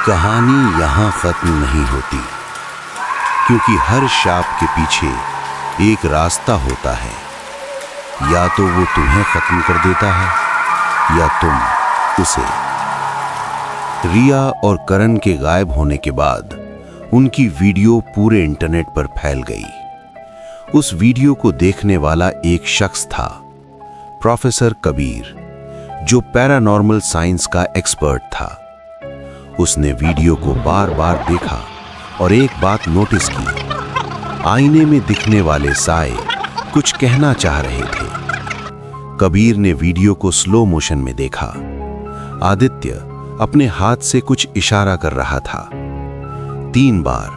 कहानी यहाँ खत्म नहीं होती, क्योंकि हर शाप के पीछे एक रास्ता होता है। या तो वो तुम्हें खत्म कर देता है या तुम उसे। रिया और करण के गायब होने के बाद उनकी वीडियो पूरे इंटरनेट पर फैल गई। उस वीडियो को देखने वाला एक शख्स था, प्रोफेसर कबीर, जो पैरानॉर्मल साइंस का एक्सपर्ट था। उसने वीडियो को बार बार देखा और एक बात नोटिस की। आईने में दिखने वाले साए कुछ कहना चाह रहे थे। कबीर ने वीडियो को स्लो मोशन में देखा। आदित्य अपने हाथ से कुछ इशारा कर रहा था। 3 बार,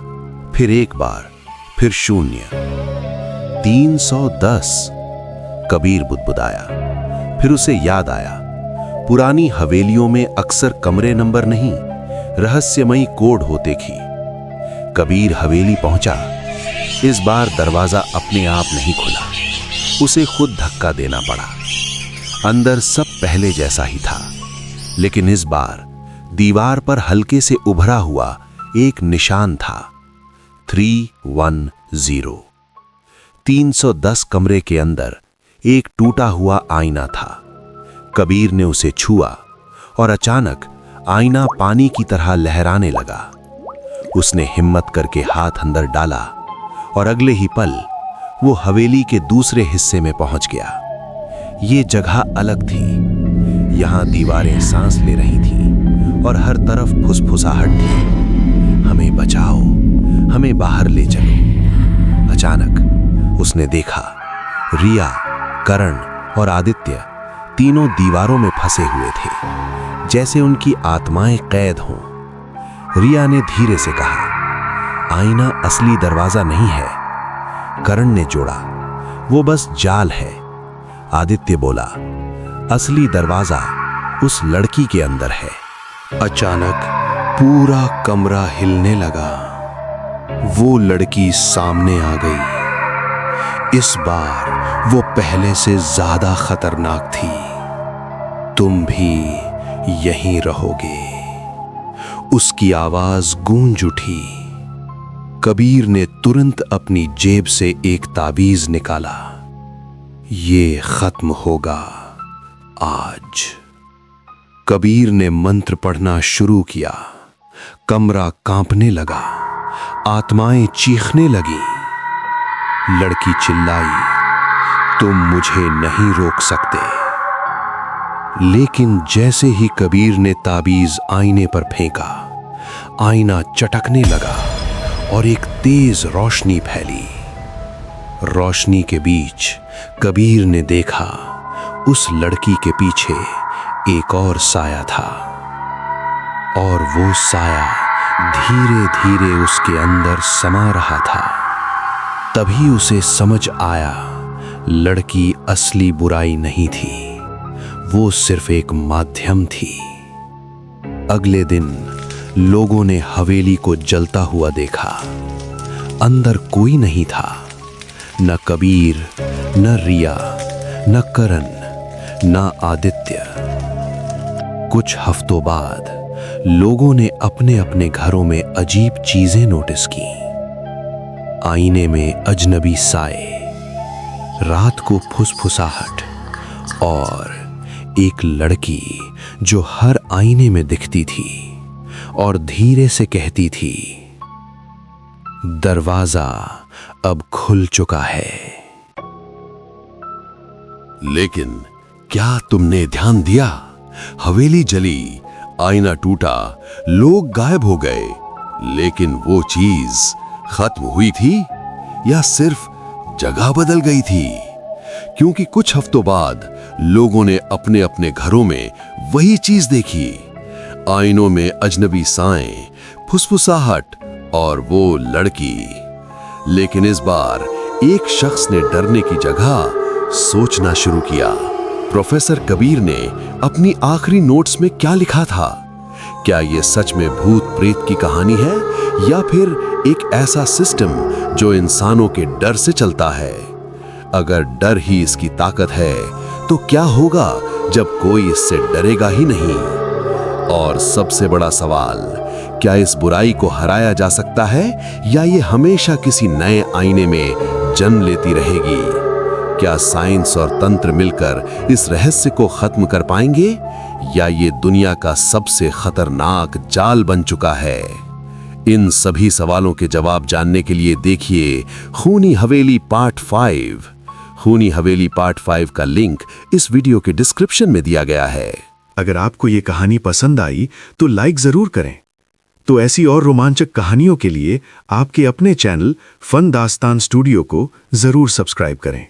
फिर 1 बार, फिर 0। 310। कबीर बुदबुदाया। फिर उसे याद आया, पुरानी हवेलियों में अक्सर कमरे नंबर नहीं, रहस्यमयी कोड होते थी। कबीर हवेली पहुंचा। इस बार दरवाजा अपने आप नहीं खुला, उसे खुद धक्का देना पड़ा। अंदर सब पहले जैसा ही था, लेकिन इस बार दीवार पर हल्के से उभरा हुआ एक निशान था, 310। 310 कमरे के अंदर एक टूटा हुआ आईना था। कबीर ने उसे छुआ और अचानक आईना पानी की तरह लहराने लगा। उसने हिम्मत करके हाथ अंदर डाला और अगले ही पल वो हवेली के दूसरे हिस्से में पहुंच गया। ये जगह अलग थी। यहां दीवारें सांस ले रही थीं और हर तरफ फुसफुसाहट थी। हमें बचाओ, हमें बाहर ले चलो। अचानक उसने देखा, रिया, करण और आदित्य तीनों दीवारों में फंसे हुए थे, जैसे उनकी आत्माएं कैद हों। रिया ने धीरे से कहा, आईना असली दरवाजा नहीं है। करण ने जोड़ा, वो बस जाल है। आदित्य बोला, असली दरवाजा उस लड़की के अंदर है। अचानक पूरा कमरा हिलने लगा। वो लड़की सामने आ गई। इस बार वो पहले से ज्यादा खतरनाक थी। तुम भी यहीं रहोगे, उसकी आवाज गूंज उठी। कबीर ने तुरंत अपनी जेब से एक ताबीज निकाला। ये खत्म होगा आज। कबीर ने मंत्र पढ़ना शुरू किया। कमरा कांपने लगा, आत्माएं चीखने लगी। लड़की चिल्लाई, तुम मुझे नहीं रोक सकते। लेकिन जैसे ही कबीर ने ताबीज आईने पर फेंका, आईना चटकने लगा और एक तेज रोशनी फैली। रोशनी के बीच कबीर ने देखा, उस लड़की के पीछे एक और साया था, और वो साया धीरे धीरे उसके अंदर समा रहा था। तभी उसे समझ आया, लड़की असली बुराई नहीं थी, वो सिर्फ एक माध्यम थी। अगले दिन लोगों ने हवेली को जलता हुआ देखा। अंदर कोई नहीं था, न कबीर, न रिया, न करण, न आदित्य। कुछ हफ्तों बाद लोगों ने अपने अपने घरों में अजीब चीजें नोटिस की। आईने में अजनबी साए, रात को फुसफुसाहट और एक लड़की जो हर आईने में दिखती थी और धीरे से कहती थी, दरवाजा अब खुल चुका है। लेकिन क्या तुमने ध्यान दिया? हवेली जली, आईना टूटा, लोग गायब हो गए, लेकिन वो चीज खत्म हुई थी या सिर्फ जगह बदल गई थी? क्योंकि कुछ हफ्तों बाद लोगों ने अपने अपने घरों में वही चीज देखी। आईनों में अजनबी साएं, फुसफुसाहट और वो लड़की। लेकिन इस बार एक शख्स ने डरने की जगह सोचना शुरू किया। प्रोफेसर कबीर ने अपनी आखिरी नोट्स में क्या लिखा था? क्या ये सच में भूत प्रेत की कहानी है या फिर एक ऐसा सिस्टम जो इंसानों के डर से चलता है? अगर डर ही इसकी ताकत है, तो क्या होगा जब कोई इससे डरेगा ही नहीं? और सबसे बड़ा सवाल, क्या इस बुराई को हराया जा सकता है या ये हमेशा किसी नए आईने में जन्म लेती रहेगी? क्या साइंस और तंत्र मिलकर इस रहस्य को खत्म कर पाएंगे या ये दुनिया का सबसे खतरनाक जाल बन चुका है? इन सभी सवालों के जवाब जानने के लिए देखिए खूनी हवेली पार्ट 5। खूनी हवेली पार्ट 5 का लिंक इस वीडियो के डिस्क्रिप्शन में दिया गया है। अगर आपको ये कहानी पसंद आई तो लाइक जरूर करें। तो ऐसी और रोमांचक कहानियों के लिए आपके अपने चैनल फन दास्तान स्टूडियो को जरूर सब्सक्राइब करें।